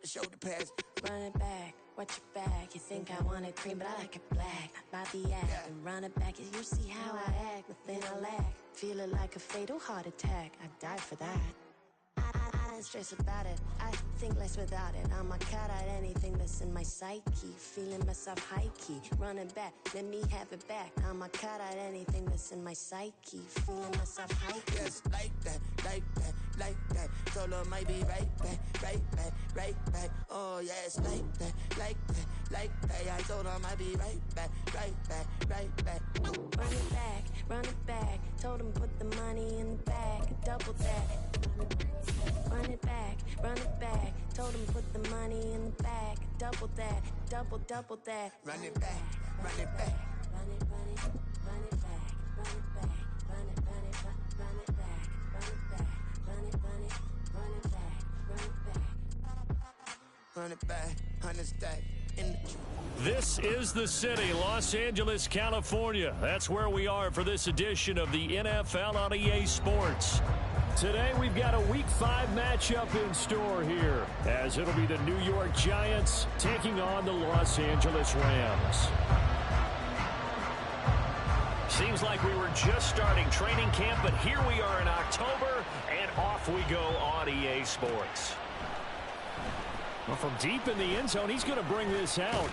shoulder pass. Run it back, watch your back. You think I want it cream, but I like it black. By the act, and run it back. You see how I act, nothing I lack. Feeling like a fatal heart attack. I'd die for that. I don't stress about it. I think less without it. I'ma cut out anything that's in my psyche. Feeling myself high key. Running back, let me have it back. I'ma cut out anything that's in my psyche. Feeling myself high key. Yes, like that, like that, like that. Solo might be right back, right back, right back. Oh yes, like that, like that, like that. I told her I might be right back, right back, right back. Run it back, run it back. Told him put the money in the bag. Double that. Run it back, run it back. Told him put the money in the bag. Double that, double that. Run it back, run it back. Run it, run it, run it back, run it back, run it, run it, run it back, run it back, run it, run it, run it back, run it back. Run it back, 100 stack. This is the city, Los Angeles, California. That's where we are for this edition of the NFL on EA Sports. Today we've got a Week 5 matchup in store here, as it'll be the New York Giants taking on the Los Angeles Rams. Seems like we were just starting training camp, but here we are in October, and off we go on EA Sports. Well, from deep in the end zone, he's going to bring this out.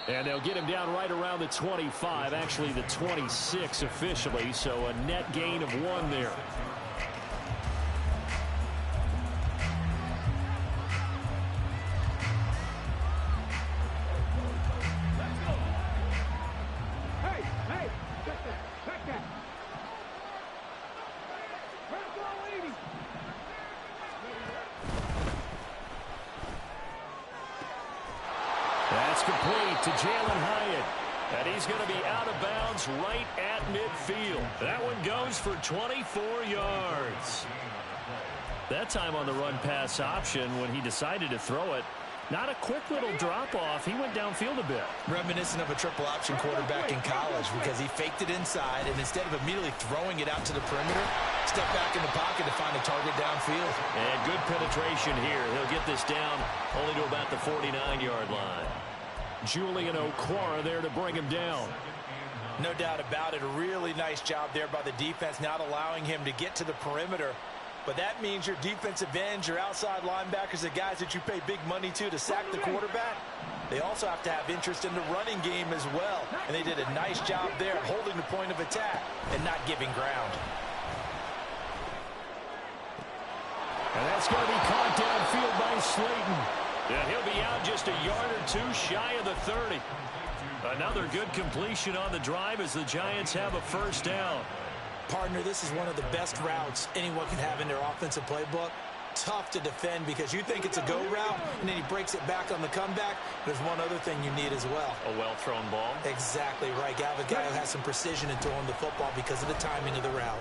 And they'll get him down right around the 25, actually the 26 officially, so a net gain of 1 there. That's complete to Jalen Hyatt. And he's going to be out of bounds right at midfield. That one goes for 24 yards. That time on the run-pass option when he decided to throw it. Not a quick little drop-off. He went downfield a bit. Reminiscent of a triple-option quarterback in college because he faked it inside, and instead of immediately throwing it out to the perimeter, stepped back in the pocket to find a target downfield. And good penetration here. He'll get this down only to about the 49-yard line. Julian Okwara there to bring him down. No doubt about it. A really nice job there by the defense, not allowing him to get to the perimeter. But that means your defensive ends, your outside linebackers, the guys that you pay big money to sack the quarterback, they also have to have interest in the running game as well. And they did a nice job there holding the point of attack and not giving ground. And that's going to be caught downfield by Slayton. And he'll be out just a yard or two shy of the 30. Another good completion on the drive as the Giants have a first down. Partner, this is one of the best routes anyone can have in their offensive playbook. Tough to defend because you think it's a go route, and then he breaks it back on the comeback. There's one other thing you need as well. A well-thrown ball? Exactly right. You have a guy who has some precision in throwing the football because of the timing of the route.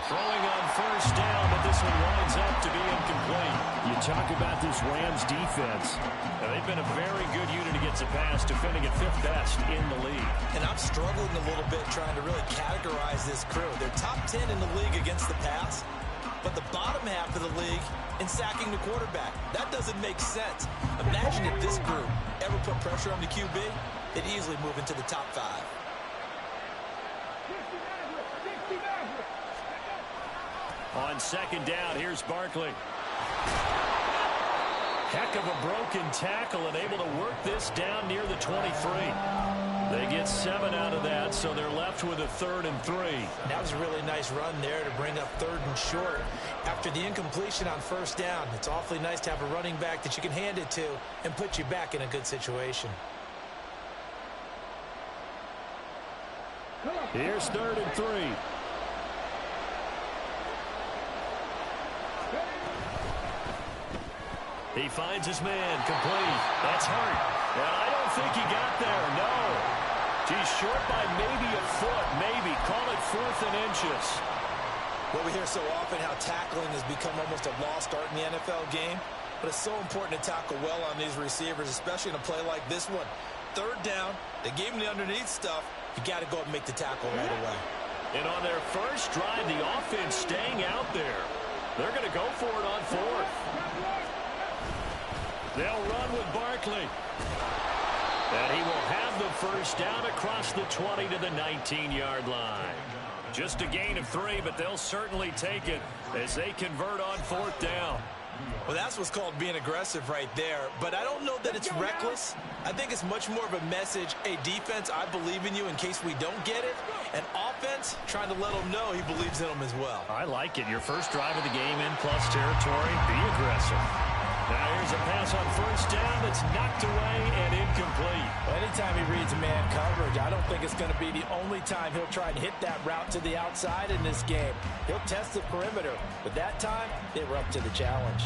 Throwing on first down, but this one winds up to be incomplete. You talk about this Rams defense. Now, they've been a very good unit against the pass, defending at 5th best in the league. And I'm struggling a little bit trying to really categorize this crew. They're top 10 in the league against the pass, but the bottom half of the league in sacking the quarterback. That doesn't make sense. Imagine if this group ever put pressure on the QB, they'd easily move into the top 5. On second down, here's Barkley. Heck of a broken tackle and able to work this down near the 23. They get 7 out of that, so they're left with a 3rd and 3. That was a really nice run there to bring up 3rd and short. After the incompletion on first down, it's awfully nice to have a running back that you can hand it to and put you back in a good situation. Here's 3rd and 3. He finds his man, complete. That's hurt. Well, I don't think he got there, no. He's short by maybe a foot, maybe. Call it 4th and inches. Well, we hear so often how tackling has become almost a lost art in the NFL game, but it's so important to tackle well on these receivers, especially in a play like this one. 3rd down, they gave him the underneath stuff. You got to go and make the tackle right away. And on their first drive, the offense staying out there. They're going to go for it on 4th. They'll run with Barkley. And he will have the first down across the 20 to the 19-yard line. Just a gain of 3, but they'll certainly take it as they convert on 4th down. Well, that's what's called being aggressive right there. But I don't know that it's reckless. I think it's much more of a message. Hey, defense, I believe in you in case we don't get it. And offense, trying to let him know he believes in them as well. I like it. Your first drive of the game in plus territory. Be aggressive. Now here's a pass on 1st down that's knocked away and incomplete. Well, anytime he reads man coverage, I don't think it's going to be the only time he'll try and hit that route to the outside in this game. He'll test the perimeter, but that time they were up to the challenge.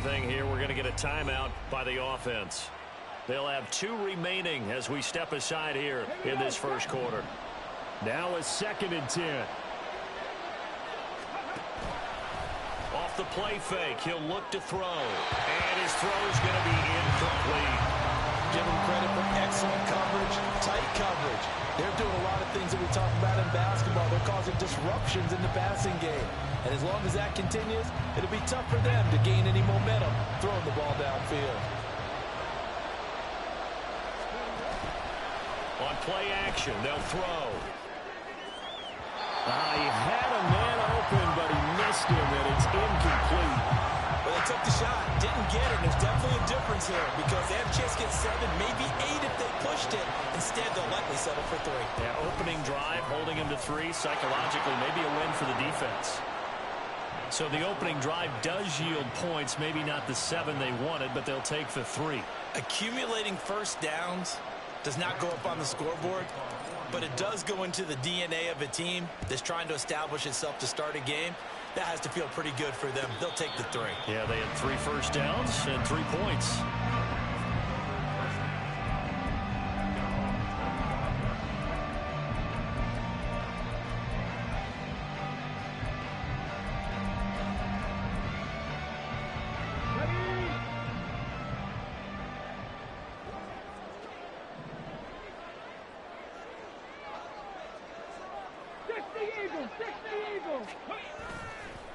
Here, we're going to get a timeout by the offense. They'll have 2 remaining as we step aside here in this first quarter. Now a 2nd and 10. Off the play fake, he'll look to throw. And his throw is going to be incomplete. Give him credit for excellent coverage, tight coverage. They're doing a lot of things that we talk about in basketball. They're causing disruptions in the passing game. And as long as that continues, it'll be tough for them to gain any momentum throwing the ball downfield. On play action, they'll throw. He had a man open, but he missed him, and it's incomplete. Well, they took the shot, didn't get it. There's definitely a difference here because they have a chance to get 7, maybe 8 if they pushed it. Instead, they'll likely settle for 3. Yeah, opening drive, holding him to 3, psychologically, maybe a win for the defense. So the opening drive does yield points, maybe not the 7 they wanted, but they'll take the 3. Accumulating first downs does not go up on the scoreboard, but it does go into the DNA of a team that's trying to establish itself to start a game. That has to feel pretty good for them. They'll take the 3. Yeah, they had 3 first downs and 3 points.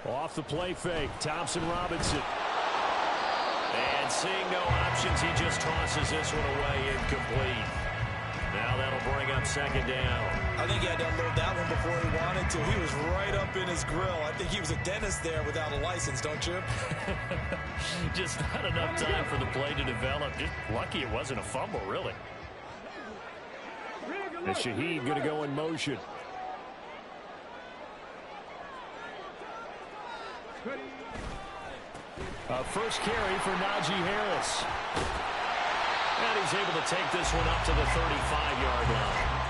Off the play fake, Thompson-Robinson. And seeing no options, he just tosses this one away, incomplete. Now that'll bring up 2nd down. I think he had to unload that one before he wanted to. He was right up in his grill. I think he was a dentist there without a license, don't you? Just not enough time for the play to develop. Just lucky it wasn't a fumble, really. And Shaheed going to go in motion. First carry for Najee Harris. And he's able to take this one up to the 35-yard line.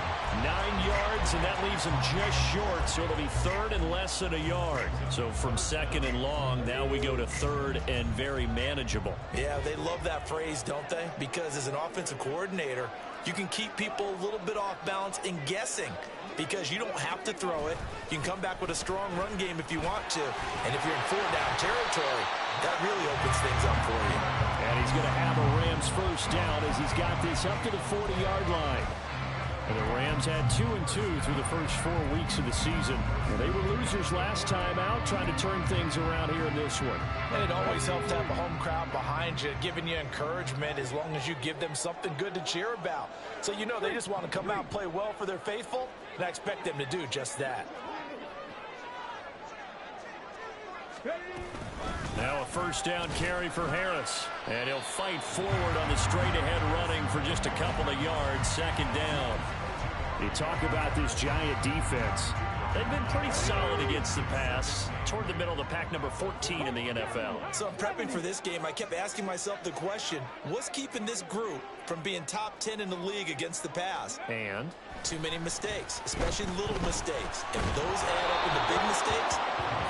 9 yards, and that leaves him just short, so it'll be 3rd and less than a yard. So from 2nd and long, now we go to 3rd and very manageable. Yeah, they love that phrase, don't they? Because as an offensive coordinator, you can keep people a little bit off balance and guessing because you don't have to throw it. You can come back with a strong run game if you want to. And if you're in 4th-down territory, that really opens things up for you. And he's going to have a Rams first down as he's got this up to the 40-yard line. And the Rams had 2-2 through the first 4 weeks of the season. And they were losers last time out, trying to turn things around here in this one. And it always helps to have a home crowd behind you, giving you encouragement as long as you give them something good to cheer about. So you know they just want to come out and play well for their faithful, and I expect them to do just that. Now a first down carry for Harris. And he'll fight forward on the straight-ahead running for just a couple of yards. 2nd down. You talk about this Giant defense. They've been pretty solid against the pass. Toward the middle of the pack, number 14 in the NFL. So I'm prepping for this game. I kept asking myself the question, what's keeping this group from being top 10 in the league against the pass? And? Too many mistakes, especially little mistakes. If those add up into big mistakes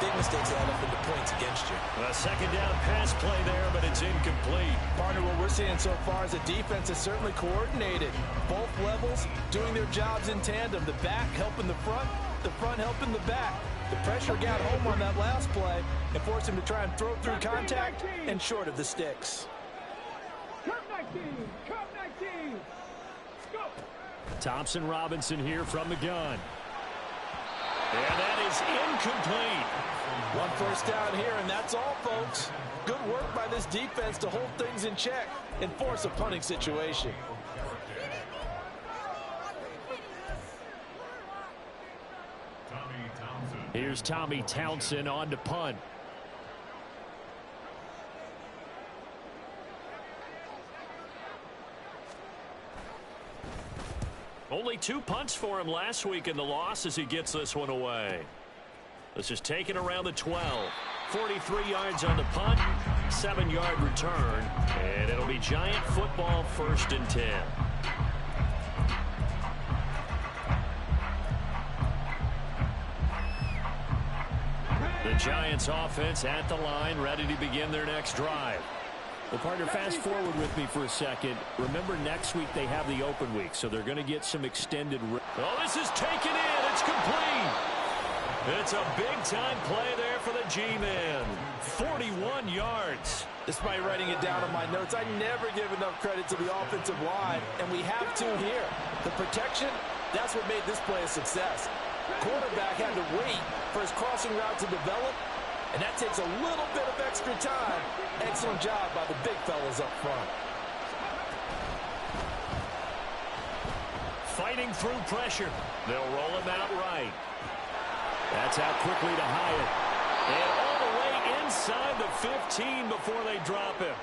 add up into points against you. A 2nd down pass play there, but it's incomplete. Partner, what we're seeing so far is the defense is certainly coordinated. Both levels doing their jobs in tandem. The back helping the front helping the back. The pressure got home on that last play and forced him to try and throw through contact and short of the sticks. Thompson Robinson here from the gun. And that is incomplete. One first down here, and that's all, folks. Good work by this defense to hold things in check and force a punting situation. Here's Tommy Townsend on to punt. Only 2 punts for him last week in the loss as he gets this one away. This is taken around the 12. 43 yards on the punt, 7-yard return, and it'll be Giant football 1st and 10. The Giants offense at the line, ready to begin their next drive. Well, partner, fast forward with me for a second. Remember, next week they have the open week, so they're going to get some extended. Oh, this is taken in. It's complete. It's a big-time play there for the G-Man. 41 yards. Despite writing it down on my notes, I never give enough credit to the offensive line, and we have to here. The protection, that's what made this play a success. Quarterback had to wait for his crossing route to develop, and that takes a little bit of extra time. Excellent job by the big fellas up front. Fighting through pressure. They'll roll him out right. That's out quickly to Hyatt. And all the way inside the 15 before they drop him.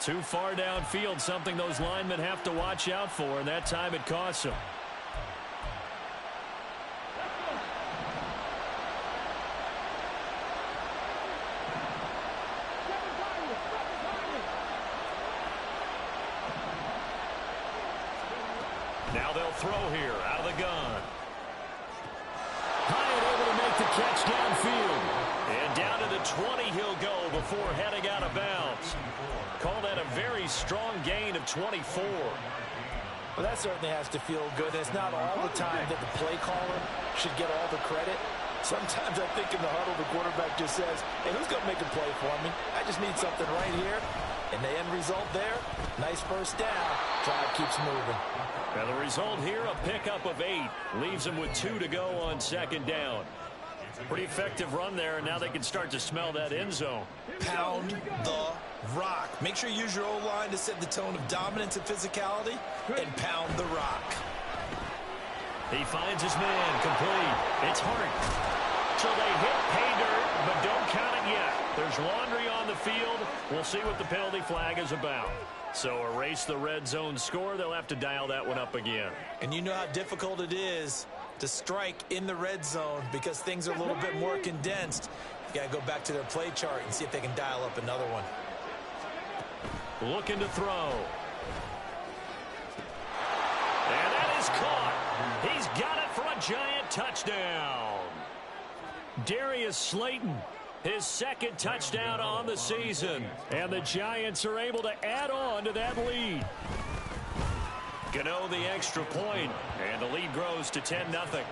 Too far downfield, something those linemen have to watch out for, and that time it costs them. Now they'll throw here out of the gun. Hyatt able to make the catch downfield. And down to the 20 he'll go before heading out of bounds. Call that a very strong gain of 24. Well, that certainly has to feel good. It's not all the time that the play caller should get all the credit. Sometimes I think in the huddle the quarterback just says, hey, who's going to make a play for me? I just need something right here. And the end result there, nice first down. Drive keeps moving. Now the result here, a pickup of 8. Leaves them with 2 to go on 2nd down. Pretty effective run there, and now they can start to smell that end zone. Pound the rock. Make sure you use your O-line to set the tone of dominance and physicality, and pound the rock. He finds his man, complete. It's Hart. So they hit pay dirt, but don't count it yet. There's laundry on the field. We'll see what the penalty flag is about. So erase the red zone score. They'll have to dial that one up again. And you know how difficult it is to strike in the red zone because things are a little bit more condensed. You got to go back to their play chart and see if they can dial up another one. Looking to throw. And that is caught. He's got it for a Giant touchdown. Darius Slayton, his 2nd touchdown on the season. And the Giants are able to add on to that lead. Gano the extra point, and the lead grows to 10-0.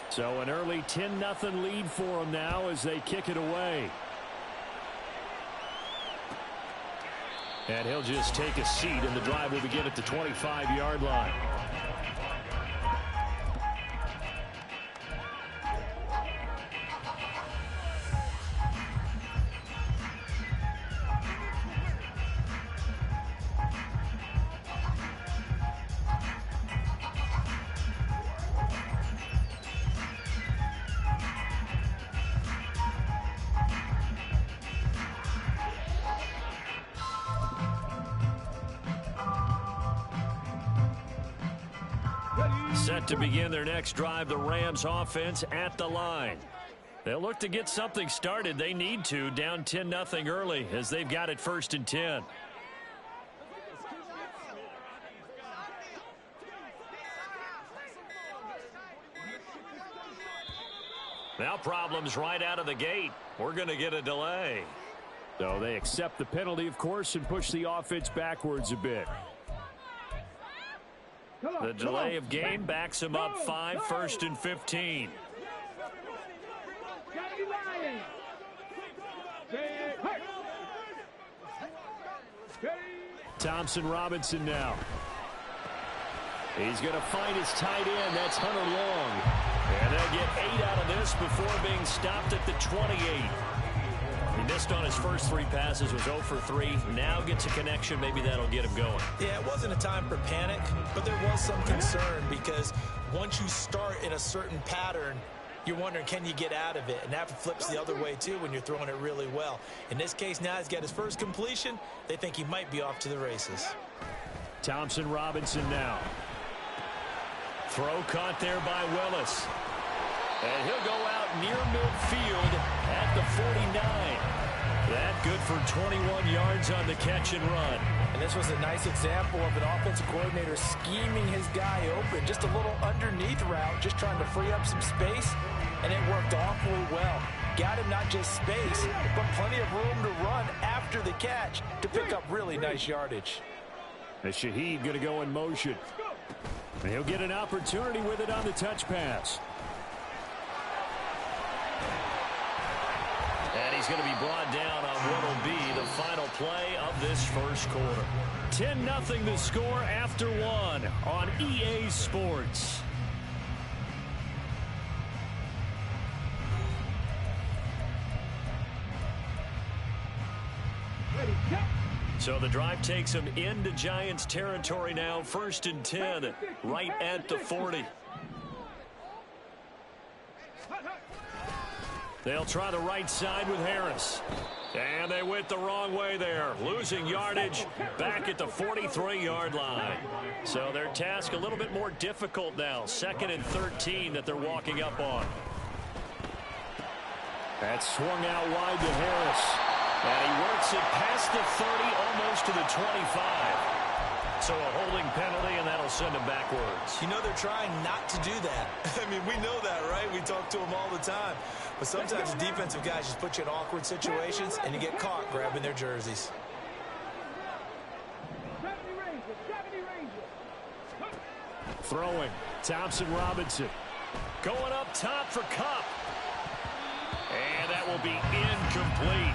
So an early 10-0 lead for them now as they kick it away. And he'll just take a seat, and the drive will begin at the 25-yard line. Set to begin their next drive, the Rams offense at the line. They'll look to get something started. They need to, down 10-0 early as they've got it 1st and 10. Now problems right out of the gate. We're going to get a delay. So they accept the penalty, of course, and push the offense backwards a bit. The delay of game backs him up 5, 1st and 15. Thompson Robinson now. He's going to find his tight end. That's Hunter Long. And they'll get 8 out of this before being stopped at the 28. He missed on his first 3 passes, was 0 for 3. Now gets a connection. Maybe that'll get him going. Yeah, it wasn't a time for panic, but there was some concern because once you start in a certain pattern, you're wondering, can you get out of it? And that flips the other way, too, when you're throwing it really well. In this case, now he's got his first completion. They think he might be off to the races. Thompson Robinson now. Throw caught there by Willis. And he'll go out near midfield at the 49. That good for 21 yards on the catch and run. And this was a nice example of an offensive coordinator scheming his guy open. Just a little underneath route, just trying to free up some space. And it worked awfully well. Got him not just space, but plenty of room to run after the catch to pick up really nice yardage. And Shaheed going to go in motion. And he'll get an opportunity with it on the touch pass. And he's going to be brought down on what will be the final play of this first quarter. 10-0 the score after 1 on EA Sports. So the drive takes them into Giants territory now. 1st and 10, right at the 40. They'll try the right side with Harris. And they went the wrong way there. Losing yardage back at the 43-yard line. So their task a little bit more difficult now. 2nd and 13 that they're walking up on. That swung out wide to Harris. And he works it past the 30, almost to the 25. So a holding penalty, and that'll send him backwards. You know they're trying not to do that. I mean, we know that, right? We talk to them all the time. But sometimes the defensive guys just put you in awkward situations, and you get caught grabbing their jerseys. Throwing, Thompson Robinson. Going up top for Kupp. And that will be incomplete.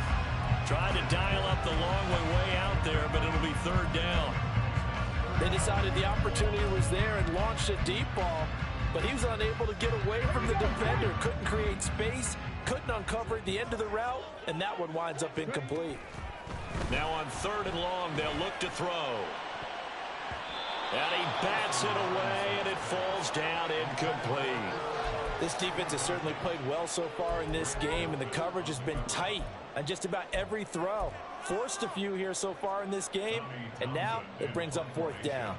Tried to dial up the long way out there, but it'll be 3rd down. They decided the opportunity was there and launched a deep ball, but he was unable to get away from the defender. Couldn't create space, couldn't uncover the end of the route, and that one winds up incomplete. Now on 3rd and long, they'll look to throw. And he bats it away, and it falls down incomplete. This defense has certainly played well so far in this game, and the coverage has been tight on just about every throw. Forced a few here so far in this game, and now it brings up 4th down.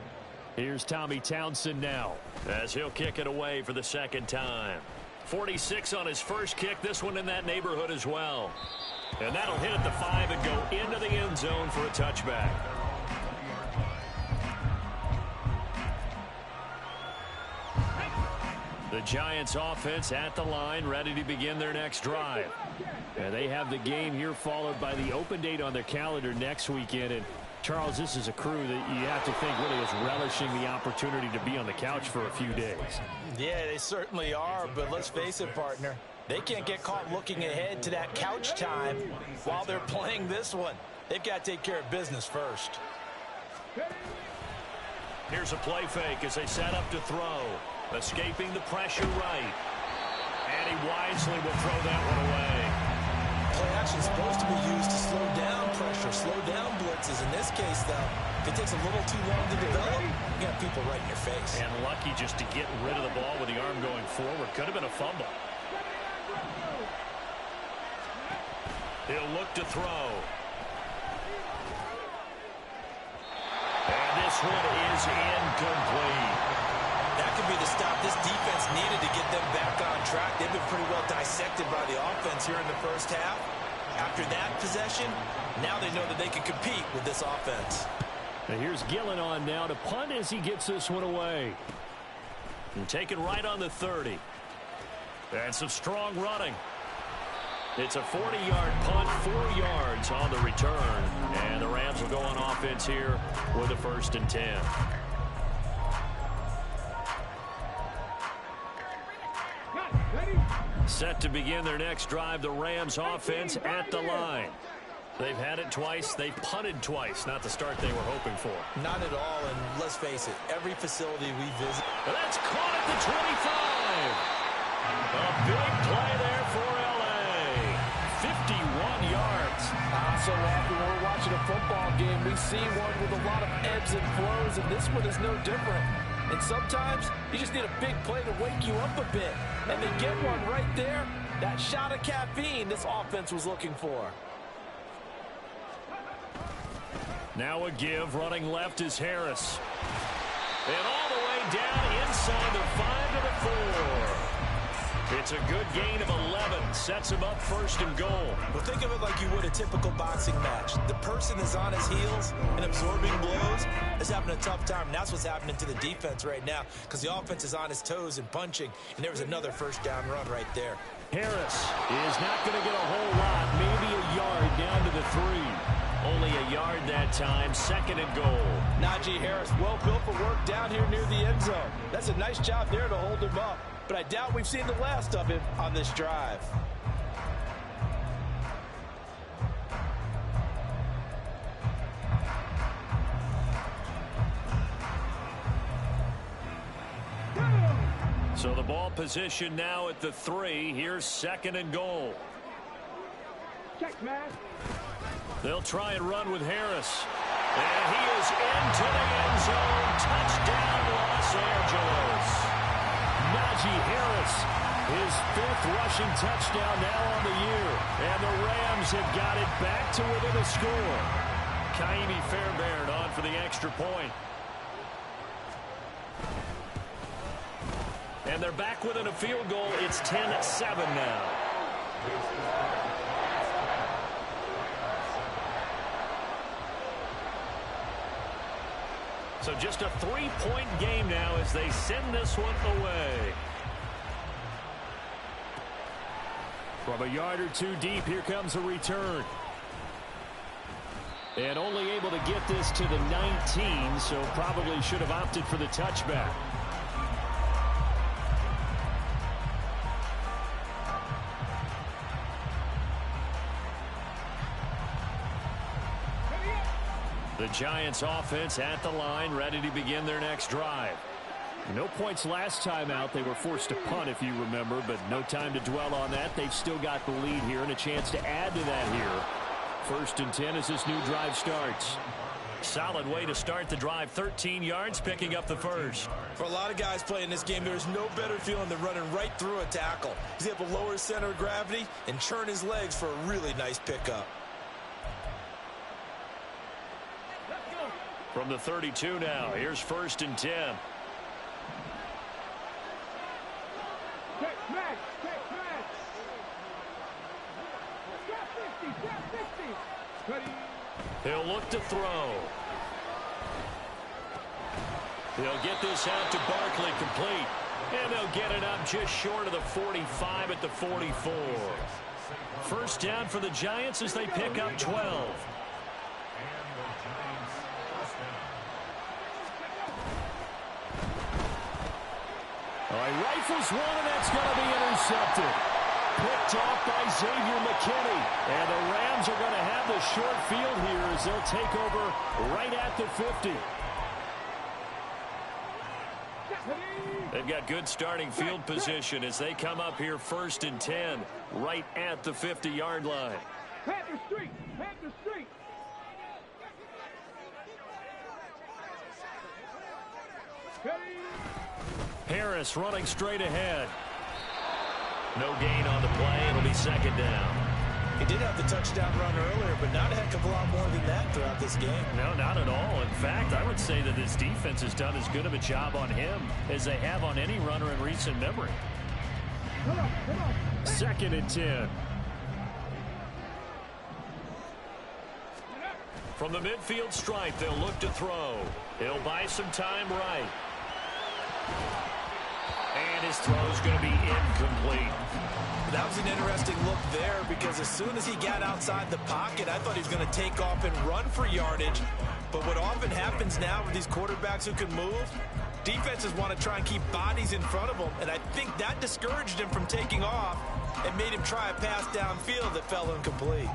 Here's Tommy Townsend now, as he'll kick it away for the 2nd time. 46 on his first kick, this one in that neighborhood as well. And that'll hit at the 5 and go into the end zone for a touchback. The Giants offense at the line, ready to begin their next drive. And they have the game here followed by the open date on their calendar next weekend. And Charles, this is a crew that you have to think really is relishing the opportunity to be on the couch for a few days. Yeah, they certainly are, but let's face it, partner. They can't get caught looking ahead to that couch time while they're playing this one. They've got to take care of business first. Here's a play fake as they set up to throw. Escaping the pressure right. And he wisely will throw that one away. Play action is supposed to be used to slow down pressure, slow down blitzes. In this case, though, if it takes a little too long to develop, you got people right in your face. And lucky just to get rid of the ball with the arm going forward. Could have been a fumble. He'll look to throw. And this one is incomplete. That could be the stop. This defense needed to get them back on track. They've been pretty well dissected by the offense here in the first half. After that possession, now they know that they can compete with this offense. And here's Gillen on now to punt as he gets this one away. And take it right on the 30. And some strong running. It's a 40-yard punt, 4 yards on the return. And the Rams will go on offense here with a 1st and 10. Set to begin their next drive, the Rams offense at the line. They've had it twice. They've punted twice. Not the start they were hoping for. Not at all, and let's face it, every facility we visit. That's caught at the 25. A big play there for L.A. 51 yards. So often when we're watching a football game, we see one with a lot of ebbs and flows, and this one is no different. And sometimes you just need a big play to wake you up a bit. And they get one right there. That shot of caffeine this offense was looking for. Now a give. Running left is Harris. And all the way down inside the 5 to the 4. It's a good gain of 11. Sets him up 1st and goal. Well, think of it like you would a typical boxing match. The person is on his heels and absorbing blows is having a tough time. And that's what's happening to the defense right now because the offense is on his toes and punching. And there was another 1st down run right there. Harris is not going to get a whole lot. Maybe a yard down to the 3. Only a yard that time. 2nd and goal. Najee Harris, well built for work down here near the end zone. That's a nice job there to hold him up. But I doubt we've seen the last of him on this drive. So the ball position now at the 3. Here's 2nd and goal. Check, man. They'll try and run with Harris. And he is into the end zone. Touchdown, Los Angeles. Najee Harris, his 5th rushing touchdown now on the year. And the Rams have got it back to within a score. Kaimi Fairbairn on for the extra point. And they're back within a field goal. It's 10-7 now. So just a 3-point game now as they send this one away. From a yard or 2 deep, here comes a return. And only able to get this to the 19, so probably should have opted for the touchback. The Giants offense at the line, ready to begin their next drive. No points last time out. They were forced to punt, if you remember, but no time to dwell on that. They've still got the lead here and a chance to add to that here. 1st and 10 as this new drive starts. Solid way to start the drive. 13 yards, picking up the 1st. For a lot of guys playing this game, there's no better feeling than running right through a tackle. He's able to lower his center of gravity and churn his legs for a really nice pickup. From the 32 now, here's 1st and 10. Check, Max. Check, Max. Got 50. Ready. He'll look to throw. They'll get this out to Barkley, complete. And they'll get it up just short of the 45 at the 44. 1st down for the Giants as they pick up 12. All right, rifles one, and that's going to be intercepted. Picked off by Xavier McKinney. And the Rams are going to have the short field here as they'll take over right at the 50. They've got good starting field position as they come up here 1st and 10, right at the 50-yard line. Panther Street. Panther Street. Harris running straight ahead. No gain on the play. It'll be 2nd down. He did have the touchdown run earlier, but not a heck of a lot more than that throughout this game. No, not at all. In fact, I would say that this defense has done as good of a job on him as they have on any runner in recent memory. 2nd and 10. From the midfield stripe, they'll look to throw. He'll buy some time right. And his throw's going to be incomplete. That was an interesting look there because as soon as he got outside the pocket, I thought he was going to take off and run for yardage. But what often happens now with these quarterbacks who can move, defenses want to try and keep bodies in front of them, and I think that discouraged him from taking off and made him try a pass downfield that fell incomplete.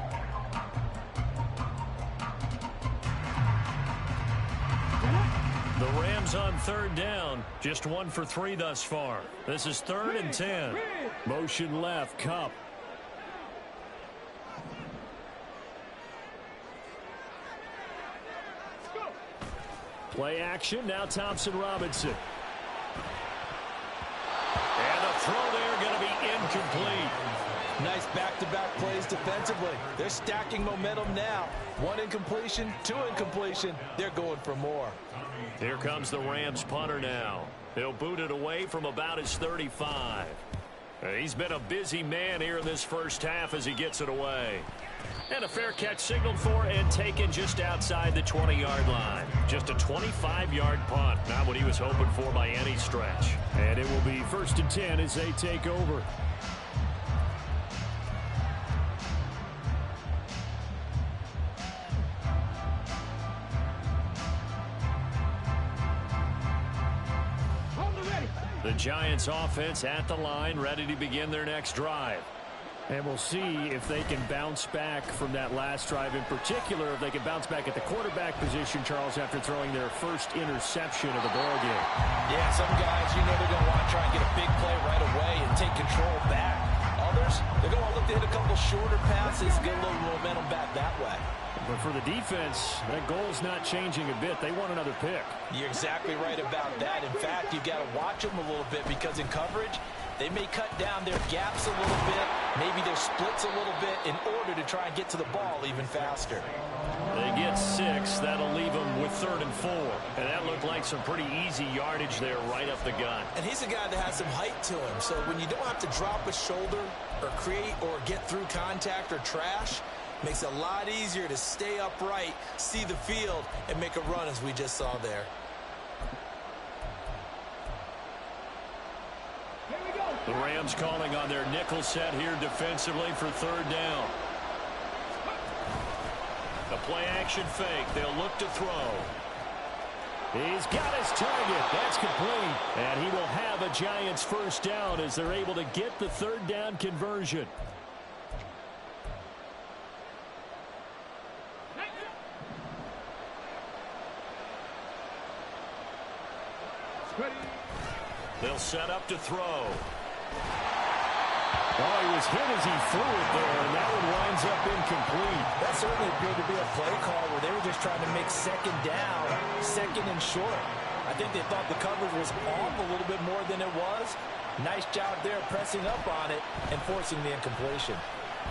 The Rams on 3rd down, just 1 for 3 thus far. This is 3rd and 10. Motion left, Kupp. Play action, now Thompson-Robinson. And the throw there going to be incomplete. Nice back-to-back plays defensively. They're stacking momentum now. 1 incompletion, 2 incompletion. They're going for more. Here comes the Rams punter now. He'll boot it away from about his 35. He's been a busy man here in this first half as he gets it away. And a fair catch signaled for and taken just outside the 20-yard line. Just a 25-yard punt. Not what he was hoping for by any stretch. And it will be 1st and 10 as they take over. The Giants offense at the line, ready to begin their next drive. And we'll see if they can bounce back from that last drive, in particular, if they can bounce back at the quarterback position, Charles, after throwing their first interception of the ballgame. Yeah, some guys, you know they're going to want to try and get a big play right away and take control back. Others, they're going to look to hit a couple shorter passes, get a little momentum back that way. But for the defense, that goal's not changing a bit. They want another pick. You're exactly right about that. In fact, you've got to watch them a little bit because in coverage, they may cut down their gaps a little bit, maybe their splits a little bit in order to try and get to the ball even faster. They get 6. That'll leave them with 3rd and 4. And that looked like some pretty easy yardage there right up the gut. And he's a guy that has some height to him. So when you don't have to drop a shoulder or create or get through contact or trash, makes it a lot easier to stay upright, see the field, and make a run as we just saw there. The Rams calling on their nickel set here defensively for 3rd down. The play action fake. They'll look to throw. He's got his target. That's complete. And he will have a Giants 1st down as they're able to get the 3rd down conversion. They'll set up to throw. Oh, he was hit as he threw it there, and that one winds up incomplete. That certainly appeared to be a play call where they were just trying to make 2nd down, 2nd and short. I think they thought the coverage was off a little bit more than it was. Nice job there pressing up on it and forcing the incompletion.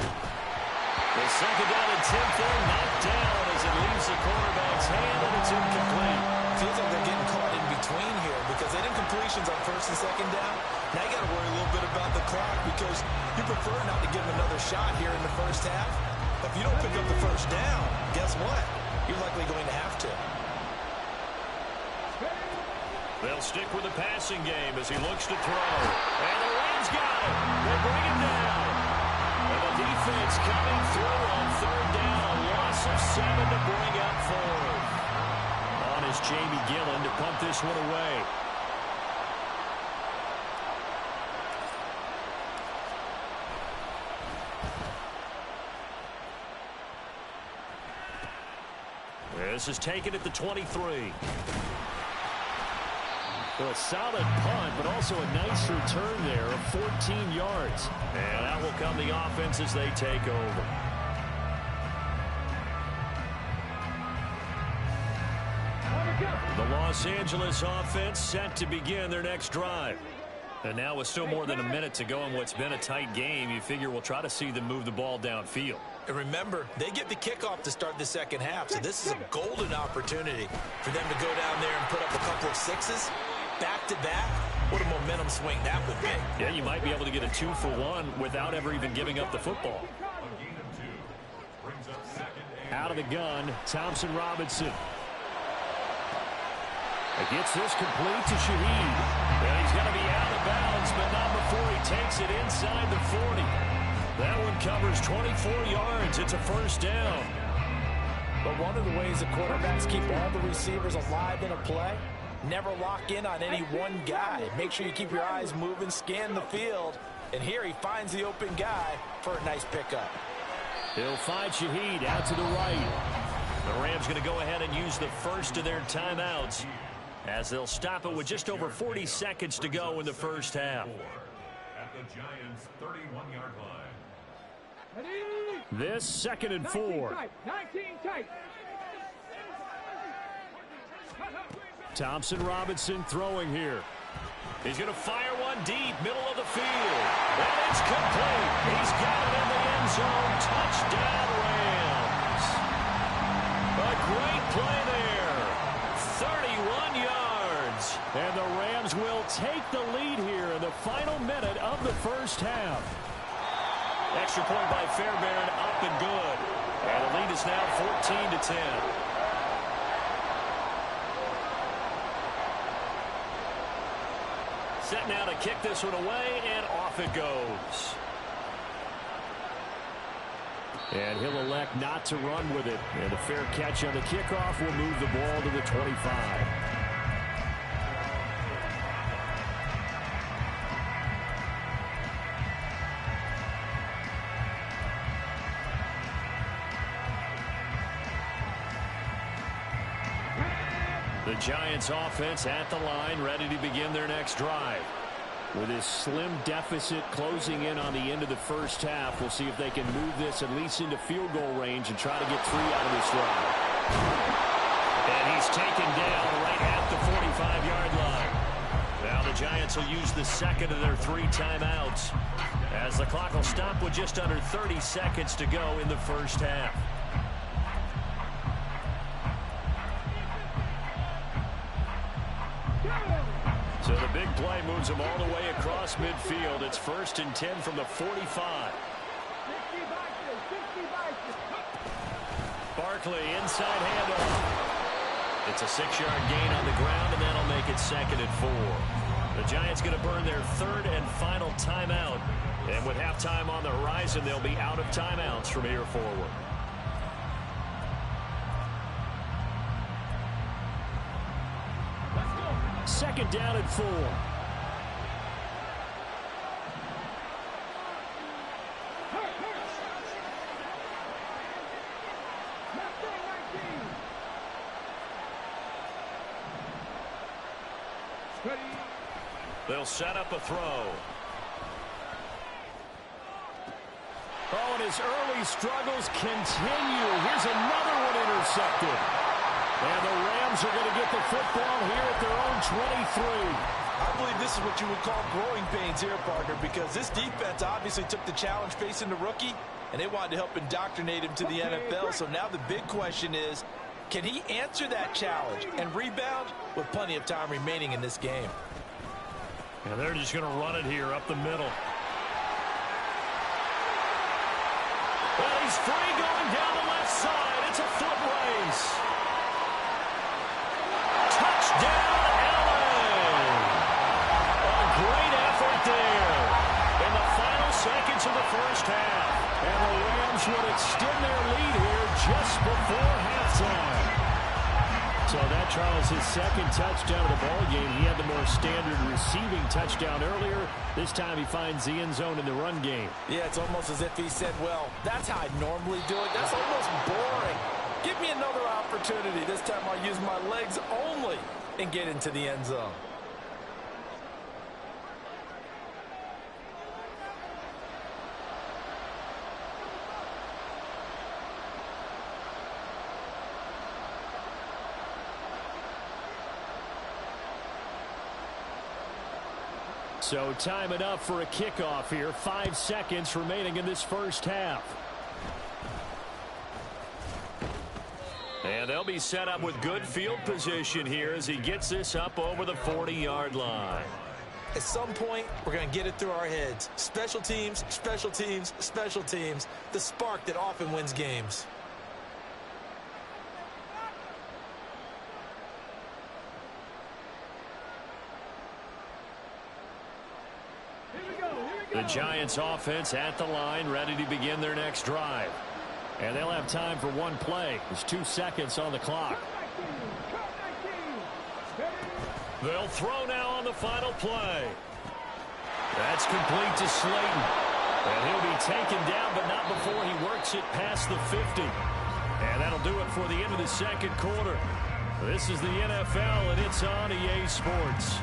The 2nd down and 10th there, knocked down as it leaves the quarterback's hand, and it's incomplete. Feels like they're getting caught in between here because they had incompletions on 1st and 2nd down. Now you got to worry a little bit about the clock because you prefer not to give them another shot here in the first half. If you don't pick up the 1st down, guess what? You're likely going to have to. They'll stick with the passing game as he looks to throw. And the Rams got it. They bring him down. And the defense coming through on 3rd down. A loss of 7 to bring up 4th. On is Jamie Gillen to punt this one away. This is taken at the 23. So a solid punt, but also a nice return there of 14 yards. And out will come the offense as they take over. The Los Angeles offense set to begin their next drive. And now with still more than a minute to go in what's been a tight game, you figure we'll try to see them move the ball downfield. And remember, they get the kickoff to start the second half, so this is a golden opportunity for them to go down there and put up a couple of sixes back-to-back. What a momentum swing that would be. Yeah, you might be able to get a 2-for-1 without ever even giving up the football. Out of the gun, Thompson Robinson. It gets this complete to Shaheed. And he's going to be out of bounds, but not before he takes it inside the 40. That one covers 24 yards. It's a first down. But one of the ways the quarterbacks keep all the receivers alive in a play, never lock in on any one guy. Make sure you keep your eyes moving, scan the field. And here he finds the open guy for a nice pickup. He'll find Shaheed out to the right. The Rams going to go ahead and use the first of their timeouts, as they'll stop it with just over 40 seconds to go in the first half. At the Giants' 31-yard line. This 2nd and 4. 19 tight. Thompson Robinson throwing here. He's going to fire one deep, middle of the field. And it's complete. He's got it in the end zone. Touchdown, Rams. A great play there. 31 yards. And the Rams will take the lead here in the final minute of the first half. Extra point by Fairbairn, up and good. And the lead is now 14-10. Set now to kick this one away, and off it goes. And he'll elect not to run with it. And a fair catch on the kickoff will move the ball to the 25. The Giants offense at the line, ready to begin their next drive. With this slim deficit closing in on the end of the first half, we'll see if they can move this at least into field goal range and try to get 3 out of this drive. And he's taken down right at the 45-yard line. Now the Giants will use the second of their 3 timeouts, as the clock will stop with just under 30 seconds to go in the first half. So the big play moves them all the way across midfield. It's 1st and 10 from the 45. Barkley inside handoff. It's a 6-yard gain on the ground, and that'll make it 2nd and 4. The Giants going to burn their 3rd and final timeout. And with halftime on the horizon, they'll be out of timeouts from here forward. Second down and 4. They'll set up a throw. Oh, and his early struggles continue. Here's another one intercepted. And the Rams are going to get the football here at their own 23. I believe this is what you would call growing pains here, partner, because this defense obviously took the challenge facing the rookie, and they wanted to help indoctrinate him to the NFL. So now the big question is, can he answer that challenge and rebound with plenty of time remaining in this game? And they're just going to run it here up the middle. Well, he's free going down the left side. It's a foot race. Touchdown, Allen. A great effort there in the final seconds of the first half. And the Rams would extend their lead here just before halftime. So that, Charles, his 2nd touchdown of the ball game. He had the more standard receiving touchdown earlier. This time he finds the end zone in the run game. Yeah, it's almost as if he said, well, that's how I normally do it. That's almost boring. Give me another opportunity. This time I'll use my legs only and get into the end zone. So time enough for a kickoff here. 5 seconds remaining in this first half. And they'll be set up with good field position here as he gets this up over the 40-yard line. At some point, we're going to get it through our heads. Special teams, special teams, special teams. The spark that often wins games. The Giants offense at the line, ready to begin their next drive. And they'll have time for one play. There's 2 seconds on the clock. They'll throw now on the final play. That's complete to Slayton. And he'll be taken down, but not before he works it past the 50. And that'll do it for the end of the second quarter. This is the NFL, and it's on EA Sports.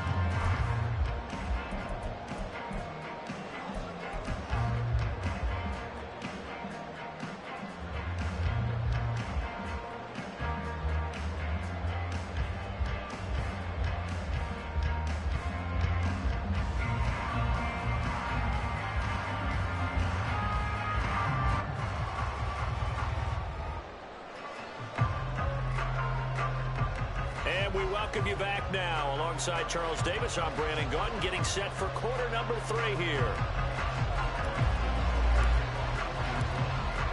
We welcome you back now. Alongside Charles Davis, I'm Brandon Gaudin, getting set for quarter number 3 here.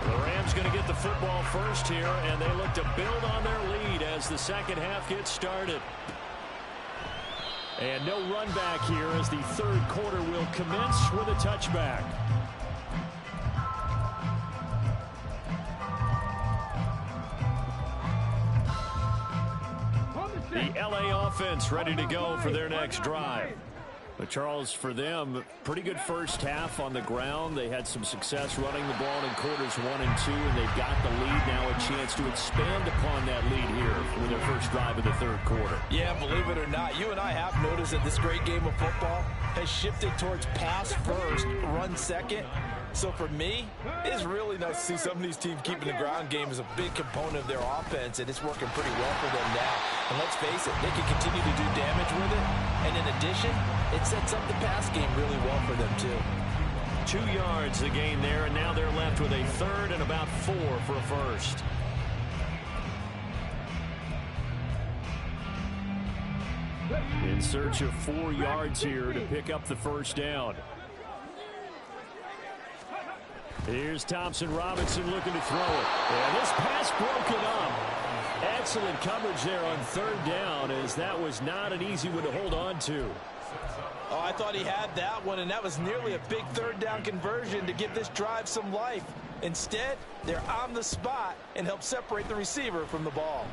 The Rams going to get the football first here, and they look to build on their lead as the second half gets started. And no run back here as the third quarter will commence with a touchback. The LA offense ready to go for their next drive. But Charles, for them, pretty good first half on the ground. They had some success running the ball in quarters 1 and 2, and they've got the lead now, a chance to expand upon that lead here with their first drive of the third quarter. Yeah, believe it or not, you and I have noticed that this great game of football has shifted towards pass first, run second. So for me, it's really nice to see some of these teams keeping the ground game as a big component of their offense, and it's working pretty well for them now. And let's face it, they can continue to do damage with it. And in addition, it sets up the pass game really well for them, too. 2 yards the gain there, and now they're left with a third and about 4 for a first. In search of 4 yards here to pick up the first down. Here's Thompson Robinson looking to throw it. And this pass broken up. Excellent coverage there on third down, as that was not an easy one to hold on to. Oh, I thought he had that one, and that was nearly a big third down conversion to give this drive some life. Instead, they're on the spot and help separate the receiver from the ball.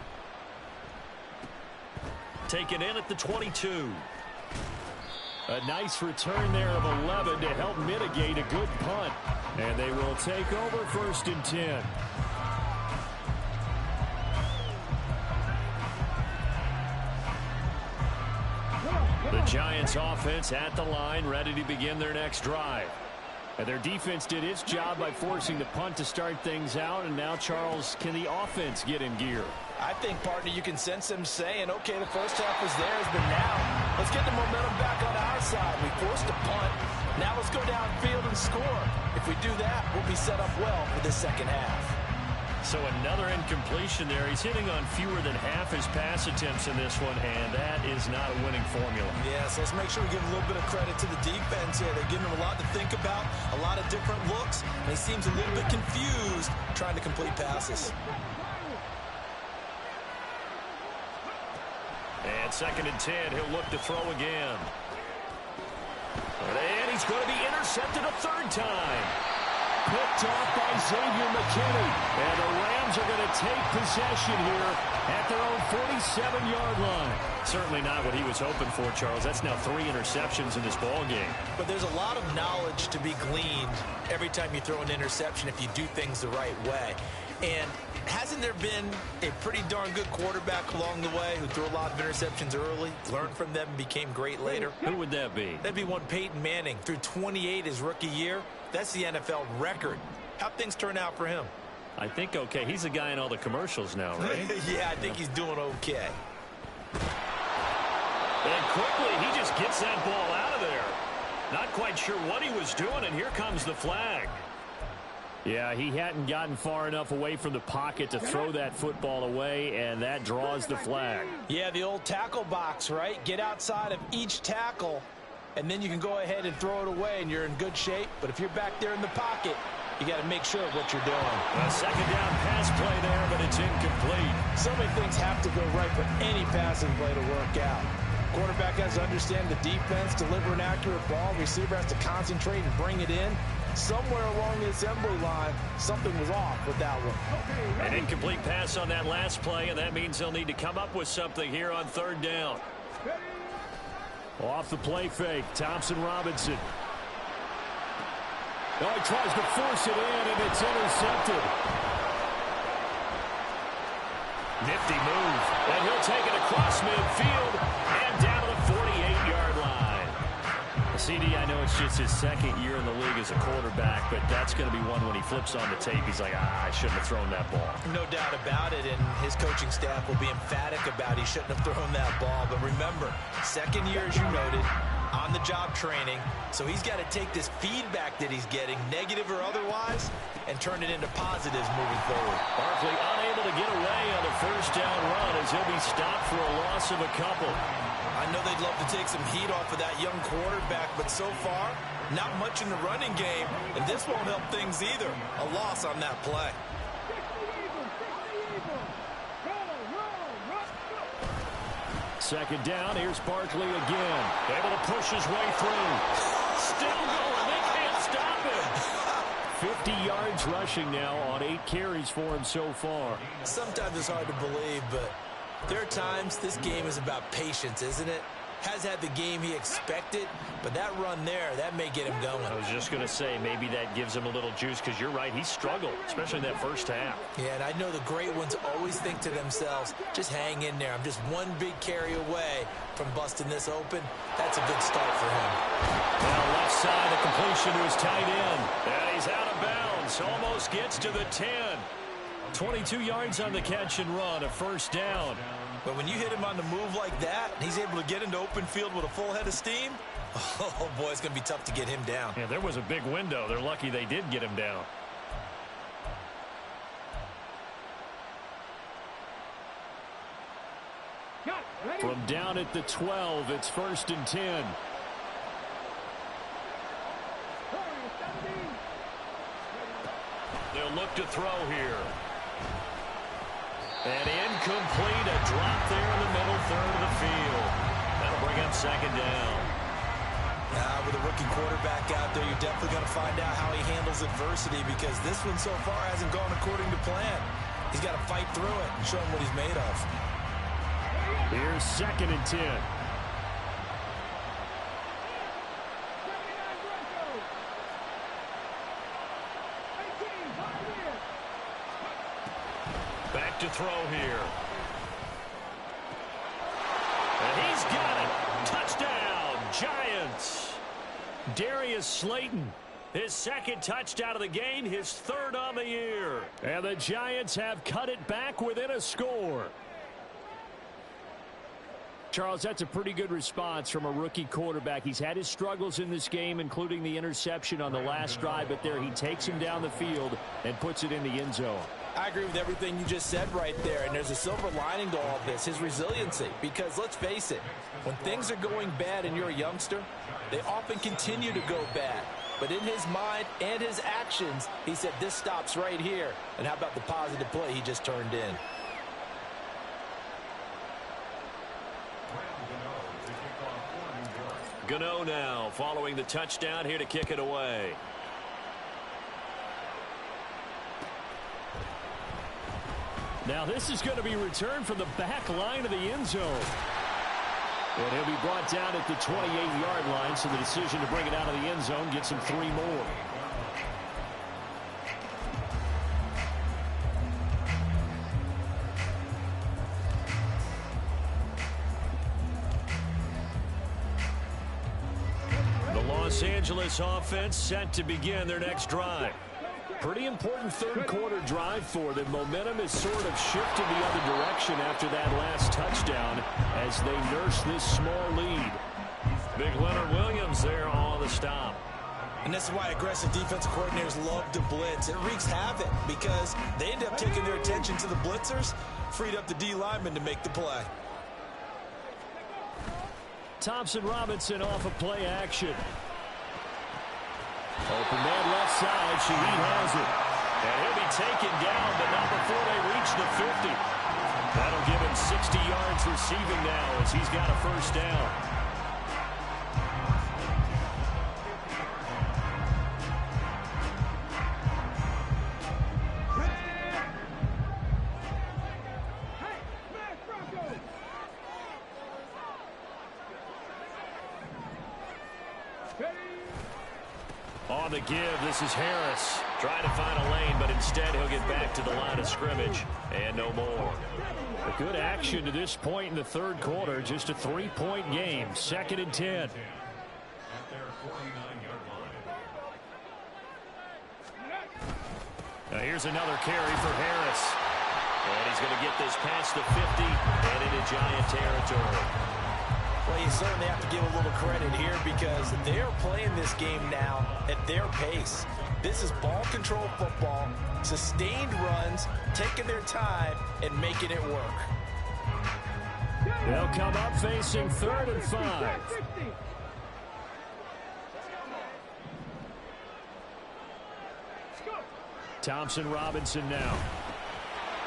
Taken in at the 22. A nice return there of 11 to help mitigate a good punt. And they will take over 1st and 10. The Giants offense at the line, ready to begin their next drive. And their defense did its job by forcing the punt to start things out. And now, Charles, can the offense get in gear? I think, partner, you can sense them saying, okay, the first half was theirs, but now let's get the momentum back on our side. We forced a punt. Now let's go downfield and score. If we do that, we'll be set up well for the second half. So another incompletion there. He's hitting on fewer than half his pass attempts in this one, and that is not a winning formula. Yeah, so let's make sure we give a little bit of credit to the defense here. They're giving him a lot to think about, a lot of different looks, and he seems a little bit confused trying to complete passes. And 2nd and 10, he'll look to throw again. And he's going to be intercepted a third time. Picked off by Xavier McKinney. And the Rams are going to take possession here at their own 47-yard line. Certainly not what he was hoping for, Charles. That's now 3 interceptions in this ball game. But there's a lot of knowledge to be gleaned every time you throw an interception if you do things the right way. And hasn't there been a pretty darn good quarterback along the way who threw a lot of interceptions early, learned from them, and became great later? Who would that be? That'd be one Peyton Manning. Threw 28 his rookie year. That's the NFL record. How'd things turn out for him? I think okay. He's a guy in all the commercials now, right? Yeah, I think he's doing okay. And quickly, he just gets that ball out of there. Not quite sure what he was doing, and here comes the flag. Yeah, he hadn't gotten far enough away from the pocket to throw that football away, and that draws the flag. Yeah, the old tackle box, right? Get outside of each tackle, and then you can go ahead and throw it away, and you're in good shape. But if you're back there in the pocket, you got to make sure of what you're doing. A second down pass play there, but it's incomplete. So many things have to go right for any passing play to work out. Quarterback has to understand the defense, deliver an accurate ball. Receiver has to concentrate and bring it in. Somewhere along the assembly line, something was off with that one. An incomplete pass on that last play, and that means they'll need to come up with something here on third down. Off the play fake, Thompson Robinson. Oh, he tries to force it in, and it's intercepted. Nifty move, and he'll take it across midfield and down to the 48-yard line. CD, I know it's just his second year in the league as a quarterback, but that's going to be one when he flips on the tape. He's like, I shouldn't have thrown that ball. No doubt about it, and his coaching staff will be emphatic about he shouldn't have thrown that ball. But remember, second year, as you noted, on-the-job training, so he's got to take this feedback that he's getting, negative or otherwise, and turn it into positives moving forward. Barkley unable to get away on the first down run as he'll be stopped for a loss of a couple. I know they'd love to take some heat off of that young quarterback, but so far, not much in the running game, and this won't help things either. A loss on that play. Second down, here's Barkley again. Able to push his way through. Still going, they can't stop him. 50 yards rushing now on 8 carries for him so far. Sometimes it's hard to believe, but there are times this game is about patience, isn't it? Has had the game he expected, but that run there, that may get him going. I was just going to say, maybe that gives him a little juice, because you're right, he struggled, especially in that first half. Yeah, and I know the great ones always think to themselves, just hang in there. I'm just one big carry away from busting this open. That's a good start for him. Now left side, the completion to his tight end. And he's out of bounds, almost gets to the 10. 22 yards on the catch and run, a first down. But when you hit him on the move like that, and he's able to get into open field with a full head of steam, oh boy, it's going to be tough to get him down. Yeah, there was a big window. They're lucky they did get him down. From down at the 12, it's 1st and 10. They'll look to throw here. And incomplete, a drop there in the middle third of the field. That'll bring up second down. With a rookie quarterback out there, you're definitely going to find out how he handles adversity, because this one so far hasn't gone according to plan. He's got to fight through it and show him what he's made of. Here's 2nd and 10. Back to throw here. And he's got it. Touchdown, Giants. Darius Slayton, his 2nd touchdown of the game, his 3rd on the year. And the Giants have cut it back within a score. Charles, that's a pretty good response from a rookie quarterback. He's had his struggles in this game, including the interception on the last drive, but there he takes him down the field and puts it in the end zone. I agree with everything you just said right there, and there's a silver lining to all of this, his resiliency. Because let's face it, when things are going bad and you're a youngster, they often continue to go bad. But in his mind and his actions, he said, this stops right here. And how about the positive play he just turned in? Gano now following the touchdown here to kick it away. Now this is going to be returned from the back line of the end zone. And he'll be brought down at the 28-yard line, so the decision to bring it out of the end zone gets him 3 more. The Los Angeles offense set to begin their next drive. Pretty important third quarter drive for them. Momentum has sort of shifted the other direction after that last touchdown as they nurse this small lead. Big Leonard Williams there on the stop. And this is why aggressive defensive coordinators love to blitz. It wreaks havoc because they end up taking their attention to the blitzers, freed up the D lineman to make the play. Thompson Robinson off of play action. Open man left side. Shaheed has it. And he'll be taken down, but not before they reach the 50. That'll give him 60 yards receiving now as he's got a first down. On the give, this is Harris. Trying to find a lane, but instead he'll get back to the line of scrimmage. And no more. A good action to this point in the third quarter. Just a 3-point game. 2nd and 10. At their 49-yard line. Now here's another carry for Harris. And he's going to get this past the 50 and into Giant territory. Well, you certainly have to give a little credit here because they're playing this game now at their pace. This is ball control football, sustained runs, taking their time, and making it work. They'll come up facing 3rd and 5. Thompson Robinson now.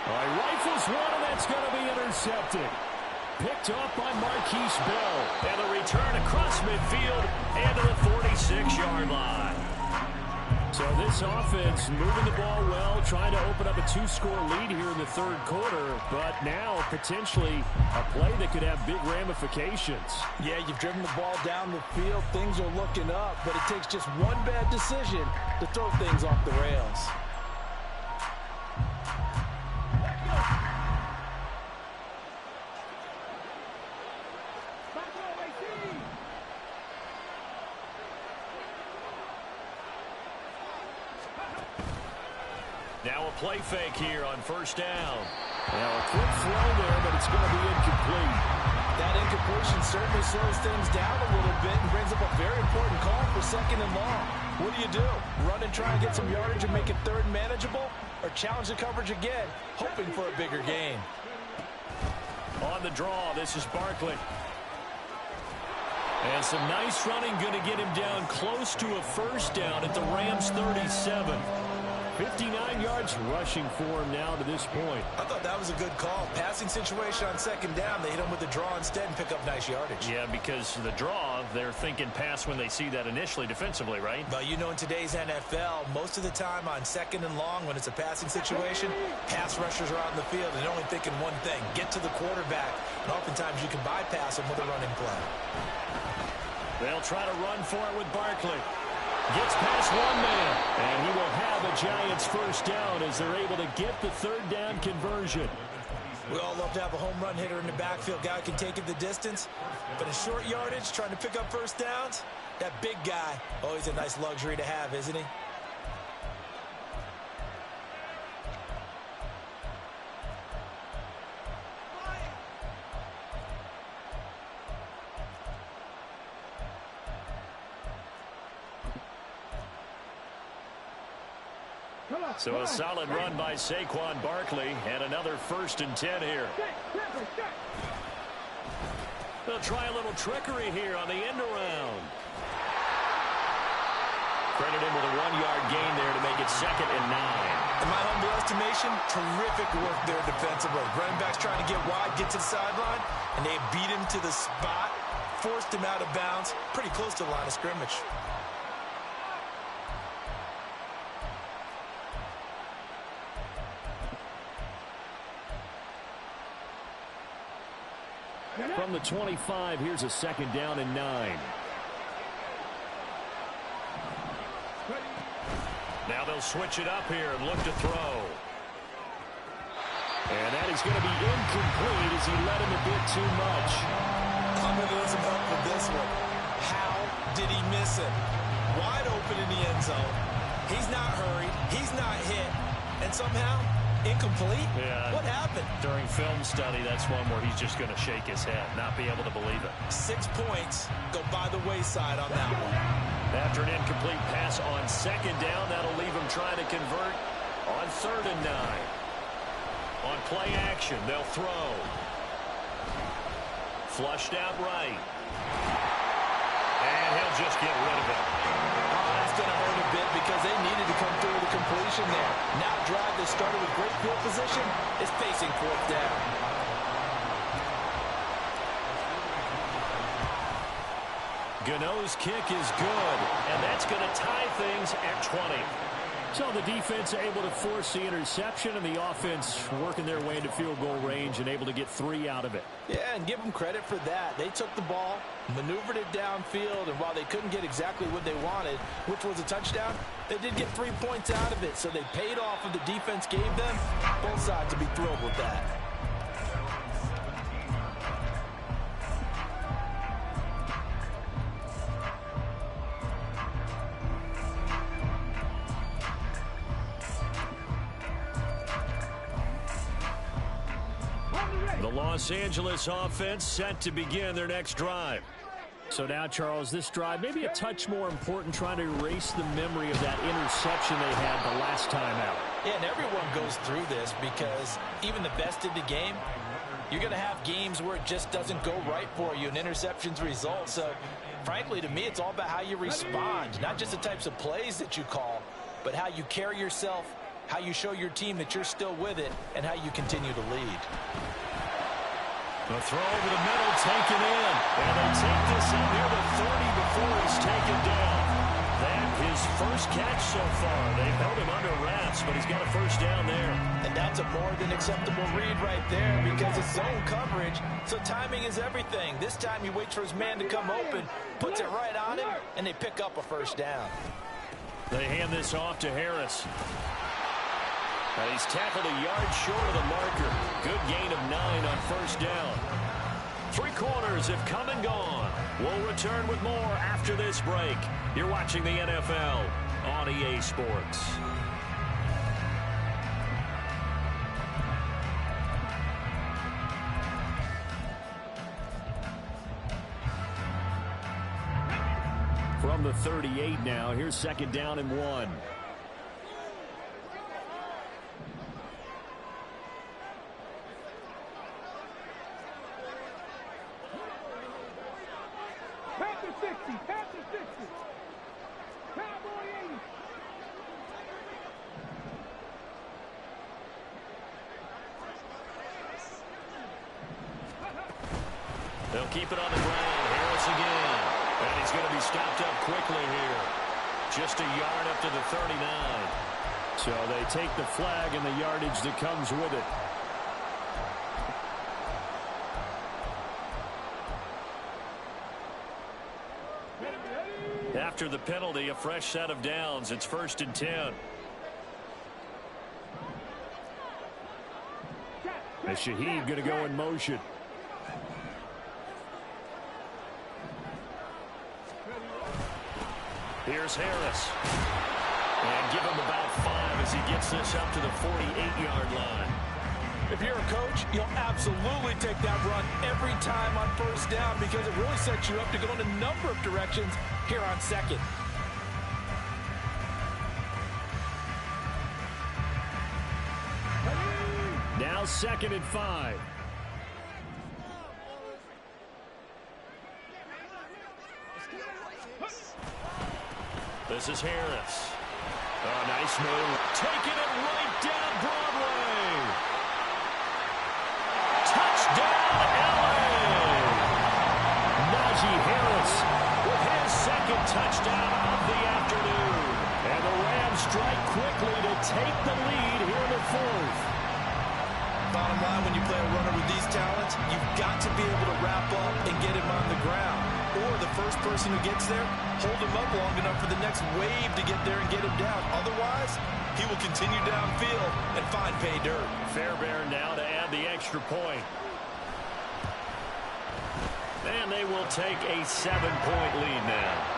All right, rifles one, and that's going to be intercepted. Picked up by Marquise Bell. And the return across midfield and to the 46-yard line. So this offense moving the ball well, trying to open up a 2-score lead here in the third quarter, but now potentially a play that could have big ramifications. Yeah, you've driven the ball down the field. Things are looking up, but it takes just one bad decision to throw things off the rails. Now a play fake here on first down. Now a quick throw there, but it's going to be incomplete. That incompletion certainly slows things down a little bit and brings up a very important call for 2nd and long. What do? Run and try and get some yardage and make it 3rd manageable, or challenge the coverage again, hoping for a bigger gain? On the draw, this is Barkley. And some nice running, going to get him down close to a first down at the Rams' 37. 59 yards rushing for him now to this point. I thought that was a good call. Passing situation on 2nd down. They hit him with the draw instead and pick up nice yardage. Yeah, because the draw, they're thinking pass when they see that initially defensively, right? But you know, in today's NFL, most of the time on 2nd and long, when it's a passing situation, pass rushers are out in the field and they're only thinking one thing, get to the quarterback. And oftentimes you can bypass them with a running play. They'll try to run for it with Barkley. Gets past one man, and he will have a Giants first down as they're able to get the 3rd down conversion. We all love to have a home run hitter in the backfield. Guy can take it the distance, but in short yardage, trying to pick up first downs, that big guy, always a nice luxury to have, isn't he? So a solid run by Saquon Barkley and another 1st and 10 here. They'll try a little trickery here on the end around. Credit him with a 1-yard gain there to make it 2nd and 9. In my humble estimation, terrific work there defensively. Running back's trying to get wide, get to the sideline, and they beat him to the spot, forced him out of bounds, pretty close to the line of scrimmage. From the 25, here's a 2nd down and 9. Now they'll switch it up here and look to throw. And that is going to be incomplete as he led him a bit too much. I'm going to need some help with this one. How did he miss it? Wide open in the end zone. He's not hurried. He's not hit. And somehow Incomplete? Yeah. What happened? During film study, that's one where he's just going to shake his head, not be able to believe it. 6 points go by the wayside on that one. After an incomplete pass on second down, that'll leave him trying to convert on 3rd and 9. On play action, they'll throw. Flushed out right. And he'll just get rid of it. Oh, that's going to hurt a bit because they needed to come through with a completion there. Now drive that started with great field position is facing 4th down. Gano's kick is good, and that's going to tie things at 20. So the defense able to force the interception, and the offense working their way into field goal range and able to get 3 out of it. Yeah, and give them credit for that. They took the ball, maneuvered it downfield, and while they couldn't get exactly what they wanted, which was a touchdown, they did get 3 points out of it. So they paid off what the defense gave them. Both sides will be thrilled with that. The Los Angeles offense set to begin their next drive. So now, Charles, this drive maybe a touch more important, trying to erase the memory of that interception they had the last time out. Yeah, and everyone goes through this because even the best in the game, you're going to have games where it just doesn't go right for you and interceptions result. So, frankly, to me, it's all about how you respond, not just the types of plays that you call, but how you carry yourself, how you show your team that you're still with it, and how you continue to lead. The throw over the middle, taken in. And they take this in near the 30 before he's taken down. That his first catch so far. They've held him under wraps, but he's got a first down there. And that's a more than acceptable read right there because it's zone coverage, so timing is everything. This time he waits for his man to come open, puts it right on him, and they pick up a first down. They hand this off to Harris. And he's tackled a yard short of the marker. Good gain of 9 on first down. 3 quarters have come and gone. We'll return with more after this break. You're watching the NFL on EA Sports. From the 38 now, here's 2nd down and 1. They'll keep it on the ground. Harris again. And he's going to be stopped up quickly here. Just a yard up to the 39. So they take the flag and the yardage that comes with it. After the penalty, a fresh set of downs. It's 1st and 10. And Shaheed going to go in motion. Here's Harris. And give him about 5 as he gets this up to the 48-yard line. If you're a coach, you'll absolutely take that run every time on first down because it really sets you up to go in a number of directions here on 2nd. Now 2nd and 5. This is Harris. Oh, nice move. Taking it right down Broadway. Touchdown, LA. Najee Harris with his 2nd touchdown of the afternoon. And the Rams strike quickly to take the lead here in the 4th. Bottom line, when you play a runner with these talents, you've got to be able to wrap up and get him on the ground. Or the first person who gets there, hold him up long enough for the next wave to get there and get him down. Otherwise, he will continue downfield and find pay dirt. Fairbairn now to add the extra point. And they will take a 7-point lead now.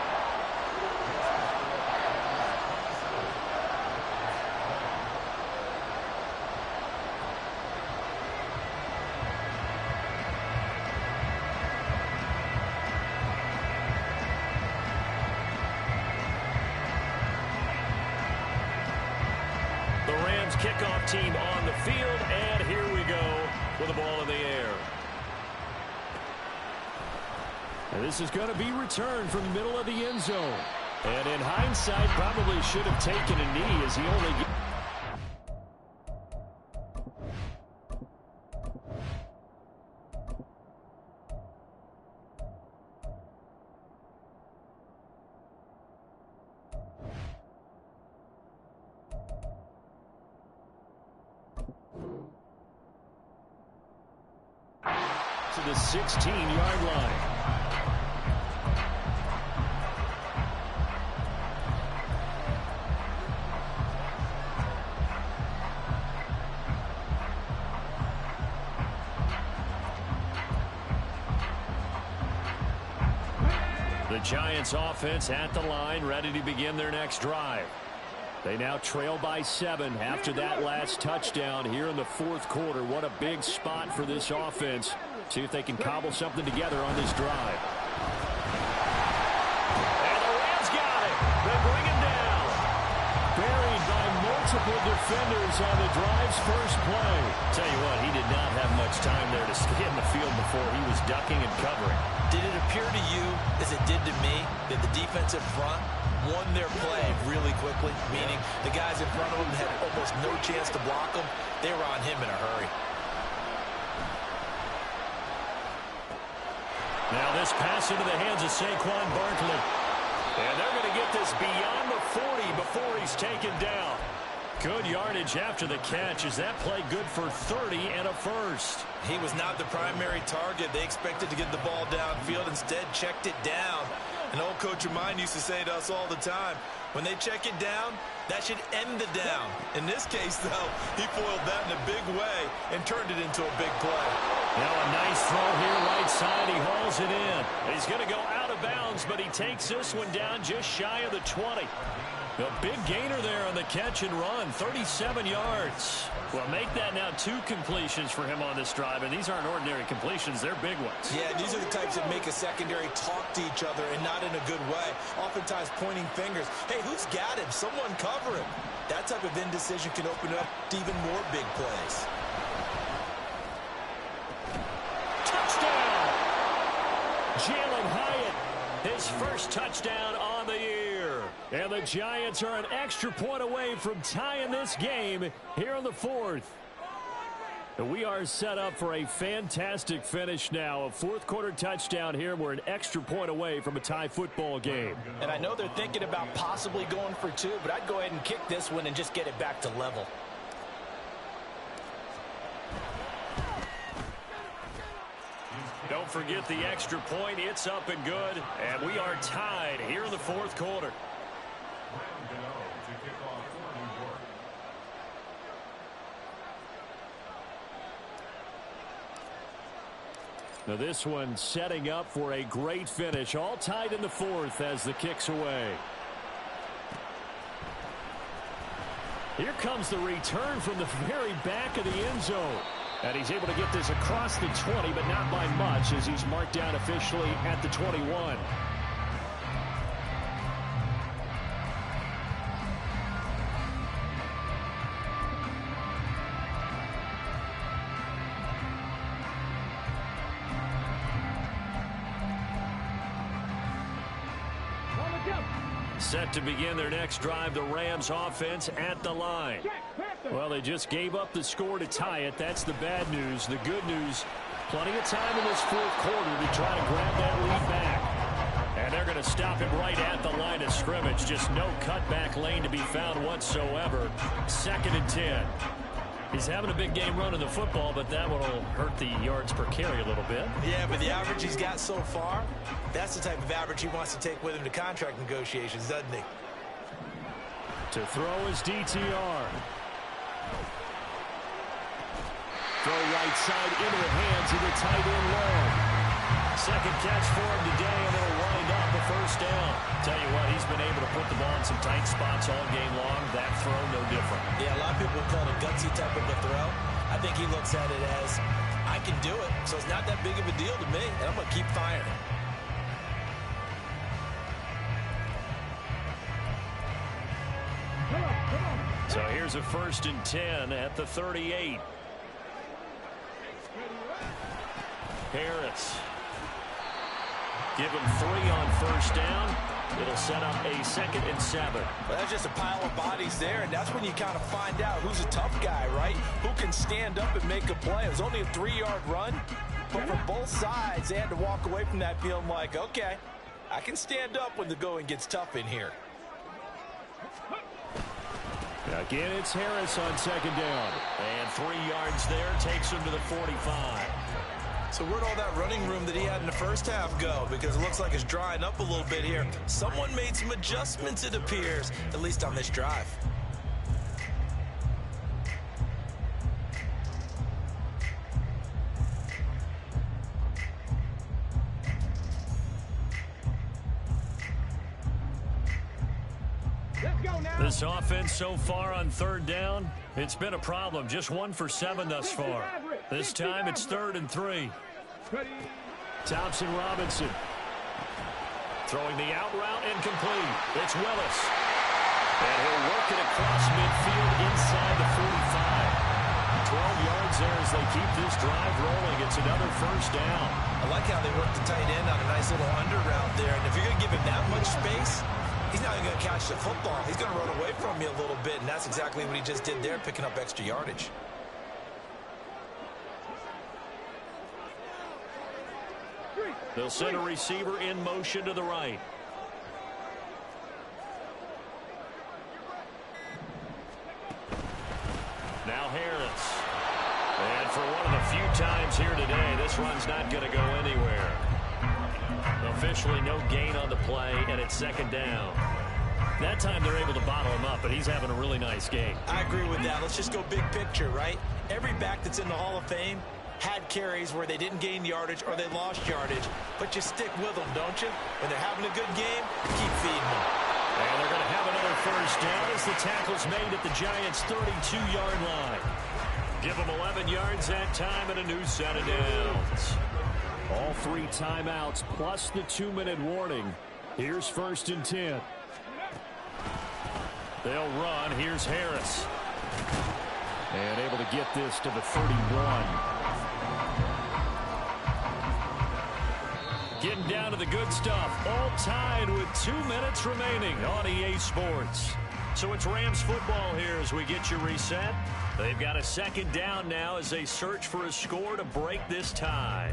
kickoff team on the field, and here we go with the ball in the air. And this is going to be returned from the middle of the end zone. And in hindsight, probably should have taken a knee as he only... to the 16-yard line. The Giants offense at the line, ready to begin their next drive. They now trail by 7 after that last touchdown here in the fourth quarter. What a big spot for this offense. See if they can cobble something together on this drive. And the Rams got it. They bring him down. Buried by multiple defenders on the drive's first play. Tell you what, he did not have much time there to stay in the field before he was ducking and covering. Did it appear to you, as it did to me, that the defensive front won their play really quickly, meaning the guys in front of them had almost no chance to block them? They were on him in a hurry. Now this pass into the hands of Saquon Barkley. And they're going to get this beyond the 40 before he's taken down. Good yardage after the catch. Is that play good for 30 and a first? He was not the primary target. They expected to get the ball downfield. Instead, checked it down. An old coach of mine used to say to us all the time, when they check it down, that should end the down. In this case, though, he foiled that in a big way and turned it into a big play. Now a nice throw here right side. He hauls it in. He's going to go out of bounds, but he takes this one down just shy of the 20. A big gainer there on the catch and run, 37 yards. Well, make that now 2 completions for him on this drive, and these aren't ordinary completions. They're big ones. Yeah, these are the types that make a secondary talk to each other and not in a good way. Oftentimes pointing fingers. Hey, who's got him? Someone cover him. That type of indecision can open up to even more big plays. Touchdown! Jalen Hyatt, his first touchdown on the year. And the Giants are an extra point away from tying this game here in the fourth. And we are set up for a fantastic finish now. A fourth quarter touchdown here. We're an extra point away from a tie football game. And I know they're thinking about possibly going for 2, but I'd go ahead and kick this one and just get it back to level. Don't forget the extra point. It's up and good. And we are tied here in the fourth quarter. Now this one setting up for a great finish. All tied in the fourth as the kick's away. Here comes the return from the very back of the end zone. And he's able to get this across the 20, but not by much as he's marked down officially at the 21. Set to begin their next drive, the Rams offense at the line. Well, they just gave up the score to tie it. That's the bad news. The good news, plenty of time in this fourth quarter to try to grab that lead back. And they're going to stop him right at the line of scrimmage. Just no cutback lane to be found whatsoever. 2nd and 10. He's having a big game running the football, but that will hurt the yards per carry a little bit. Yeah, but the average he's got so far, that's the type of average he wants to take with him to contract negotiations, doesn't he? To throw his DTR. Throw right side into the hands of the tight end Long. Second catch for him today, and it'll wind up a first down. Tell you what, he's been able to put the ball in some tight spots all game long. That throw, no different. Yeah, a lot of people would call it a gutsy type of a throw. I think he looks at it as, I can do it, so it's not that big of a deal to me, and I'm going to keep firing. So here here's a 1st and 10 at the 38. Harris. Give him 3 on 1st down. It'll set up a 2nd and 7. Well, that's just a pile of bodies there, and that's when you kind of find out who's a tough guy, right? Who can stand up and make a play. It was only a 3-yard run, but for both sides, they had to walk away from that feeling like, okay, I can stand up when the going gets tough in here. Again, it's Harris on 2nd down. And 3 yards there takes him to the 45. So where'd all that running room that he had in the first half go? Because it looks like it's drying up a little bit here. Someone made some adjustments, it appears, at least on this drive. Let's go now. This offense so far on 3rd down, it's been a problem. Just 1 for 7 thus far. This time it's 3rd and 3. Thompson Robinson. Throwing the out route incomplete. It's Willis. And he'll work it across midfield inside the 45. 12 yards there as they keep this drive rolling. It's another 1st down. I like how they work the tight end on a nice little under route there. And if you're going to give him that much space, he's not even going to catch the football. He's going to run away from you a little bit, and that's exactly what he just did there, picking up extra yardage. They'll send a receiver in motion to the right. Now Harris. And for one of the few times here today, this run's not going to go anywhere. Officially no gain on the play, and it's 2nd down. That time they're able to bottle him up, but he's having a really nice game. I agree with that. Let's just go big picture, right? Every back that's in the Hall of Fame had carries where they didn't gain yardage or they lost yardage, but you stick with them, don't you? When they're having a good game, keep feeding them. And they're going to have another 1st down as the tackle's made at the Giants' 32-yard line. Give them 11 yards that time and a new set of downs. All 3 timeouts plus the 2-minute warning. Here's 1st and 10. They'll run. Here's Harris. And able to get this to the 31. Getting down to the good stuff. All tied with 2 minutes remaining on EA Sports. So it's Rams football here as we get you reset. They've got a 2nd down now as they search for a score to break this tie.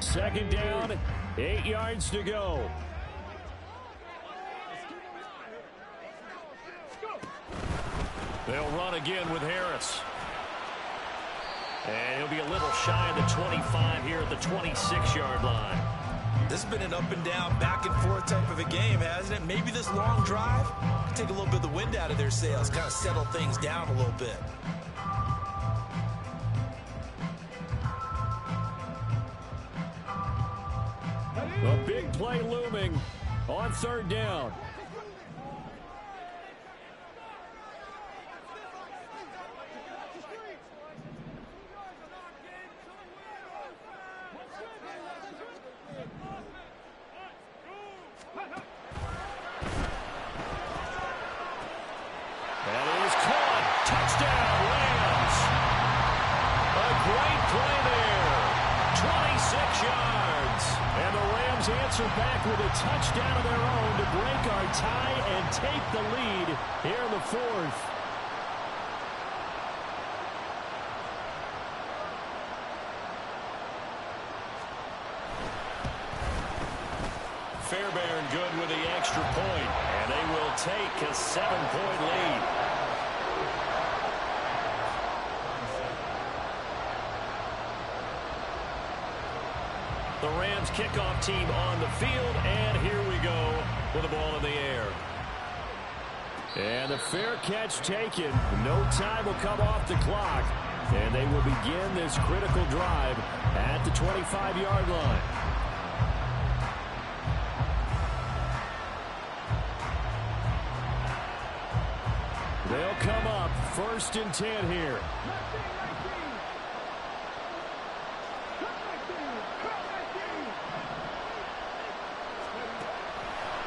Second down, 8 yards to go. They'll run again with Harris. And he'll be a little shy of the 25 here at the 26-yard line. This has been an up and down, back and forth type of a game, hasn't it? Maybe this long drive can take a little bit of the wind out of their sails, kind of settle things down a little bit. A big play looming on 3rd down. That is caught. Touchdown, Rams. A great play there. 26 yards. And the Rams answer back with a touchdown of their own to break our tie and take the lead here in the 4th. Fairbairn good with the extra point, and they will take a 7-point lead. The Rams kickoff team on the field, and here we go with the ball in the air. And the fair catch taken. No time will come off the clock, and they will begin this critical drive at the 25-yard line. They'll come up 1st and 10 here.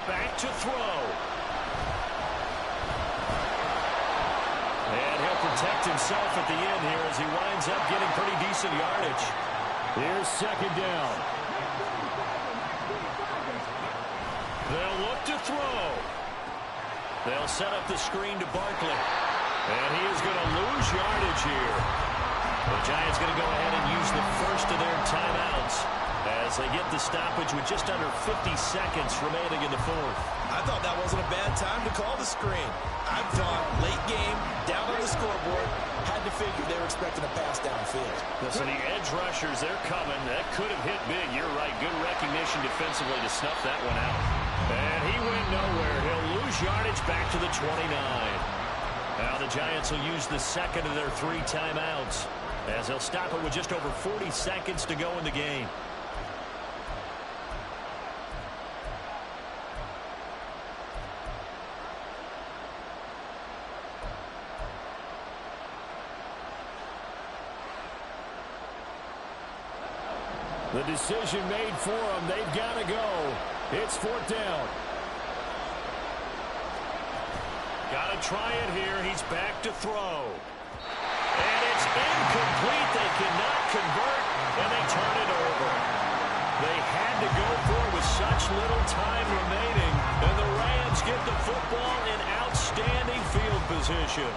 back to throw. And he'll protect himself at the end here as he winds up getting pretty decent yardage. Here's second down. They'll look to throw. They'll set up the screen to Barkley. And he is going to lose yardage here. The Giants going to go ahead and use the first of their timeouts as they get the stoppage with just under 50 seconds remaining in the fourth. I thought that wasn't a bad time to call the screen. I thought late game, down on the scoreboard, had to figure they were expecting a pass downfield. Listen, the edge rushers, they're coming. That could have hit big. You're right. Good recognition defensively to snuff that one out. And he went nowhere. He'll lose yardage back to the 29. Now the Giants will use the second of their 3 timeouts as they'll stop it with just over 40 seconds to go in the game. The decision made for them. They've got to go. It's 4th down. Got to try it here. He's back to throw. And it's incomplete. They cannot convert, and they turn it over. They had to go for it with such little time remaining, and the Rams get the football in outstanding field position.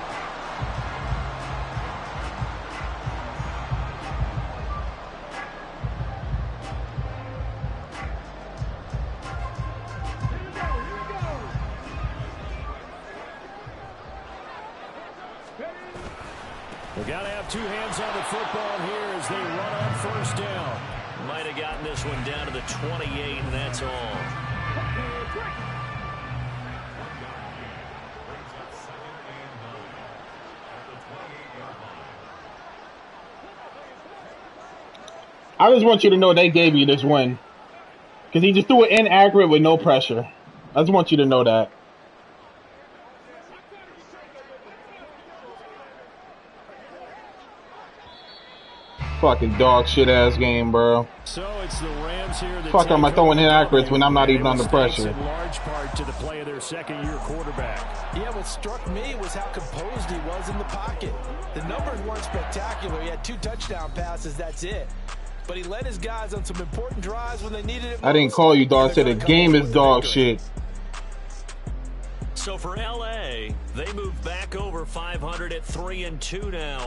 They got to have 2 hands on the football here as they run on 1st down. Might have gotten this one down to the 28, and that's all. I just want you to know they gave you this win. Because he just threw it inaccurate with no pressure. I just want you to know that. Fucking dog shit ass game, bro. So it's the Rams here. Fuck, am I throwing inaccurates when I'm not even under pressure? In large part to the play of their second-year quarterback. Yeah, what struck me was how composed he was in the pocket. The numbers weren't spectacular. He had 2 touchdown passes, that's it. But he led his guys on some important drives when they needed it most. I didn't call you dog. I said the game is dog shit. So for LA, they move back over 500 at 3-2 now.